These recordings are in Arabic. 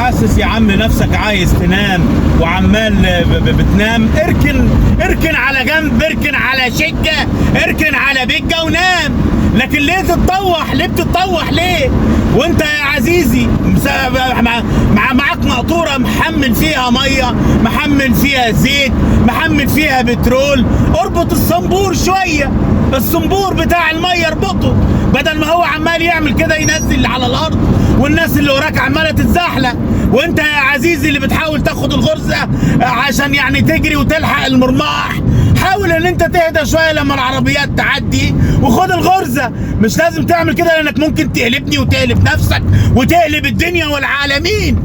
حاسس يا عم نفسك عايز تنام وعمال بتنام، اركن على جنب، اركن على شقة، اركن على بيجة ونام. لكن ليه تتطوح؟ ليه بتتطوح ليه؟ وانت يا عزيزي معاك مقطورة محمل فيها مية، محمل فيها زيت، محمل فيها بترول. اربط الصنبور شوية، الصنبور بتاع المية اربطه، بدل ما هو عمال يعمل كده ينزل على الارض والناس اللي وراك عمالة تتزحلق. وانت يا عزيزي اللي بتحاول تاخد الغرزة عشان يعني تجري وتلحق المرماح، حاول ان انت تهدى شوية لما العربيات تعدي وخد الغرزة. مش لازم تعمل كده لانك ممكن تقلبني وتقلب نفسك وتقلب الدنيا والعالمين.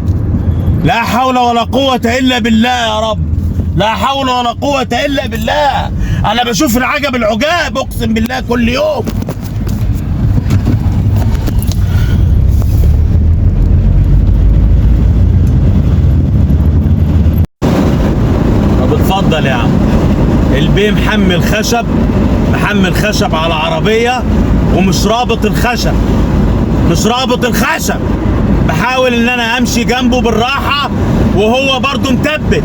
لا حول ولا قوة الا بالله يا رب، لا حول ولا قوة الا بالله. انا بشوف العجب العجاب اقسم بالله كل يوم. طب اتفضل يا عم، البيه محمل خشب على عربية ومش رابط الخشب، مش رابط الخشب. بحاول ان انا امشي جنبه بالراحة وهو برضو مثبت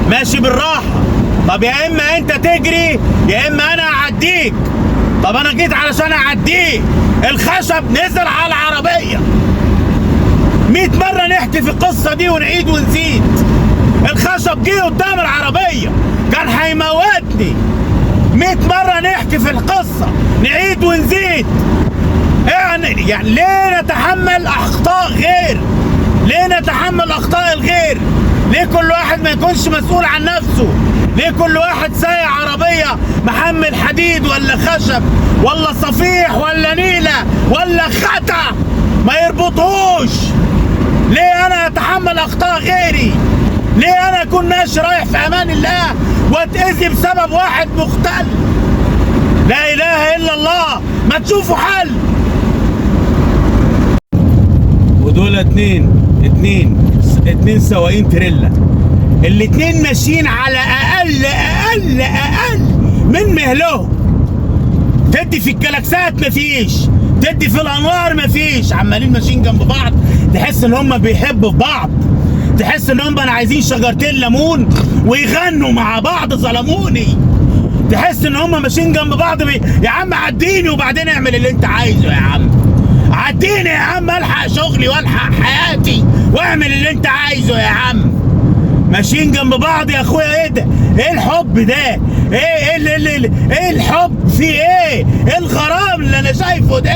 ماشي بالراحة. طب يا اما انت تجري يا اما انا اعديك. طب انا جيت علشان اعديه، الخشب نزل على العربية. 100 مرة نحكي في القصة دي ونعيد ونزيد. الخشب جه قدام العربية كان هيموتني. 100 مرة نحكي في القصة نعيد ونزيد. يعني ليه نتحمل اخطاء غير؟ ليه نتحمل اخطاء الغير؟ ليه كل واحد ما يكونش مسؤول عن نفسه؟ ليه كل واحد سايق عربية محمل حديد ولا خشب ولا صفيح ولا نيلة ولا ختا ما يربطهوش؟ ليه انا اتحمل اخطاء غيري؟ ليه انا اكون ماشي رايح في امان الله واتأذي بسبب واحد مختل؟ لا اله الا الله، ما تشوفوا حل. ودول اتنين سواقين تريلا، الاتنين ماشيين على اقل من مهلهم. تدي في الكلاكسات مفيش، تدي في الانوار مفيش، عمالين ماشيين جنب بعض. تحس ان هم بيحبوا في بعض، تحس ان هم عايزين شجرتين ليمون ويغنوا مع بعض ظلموني. تحس ان هم ماشيين جنب بعض يا عم عديني وبعدين اعمل اللي انت عايزه يا عم، عديني يا عم الحق شغلي والحق حياتي واعمل اللي انت عايزه يا عم. ماشيين جنب بعض يا اخويا. ايه ده؟ ايه الحب ده؟ ايه الحب في ايه؟ ايه الغرام اللي انا شايفه ده؟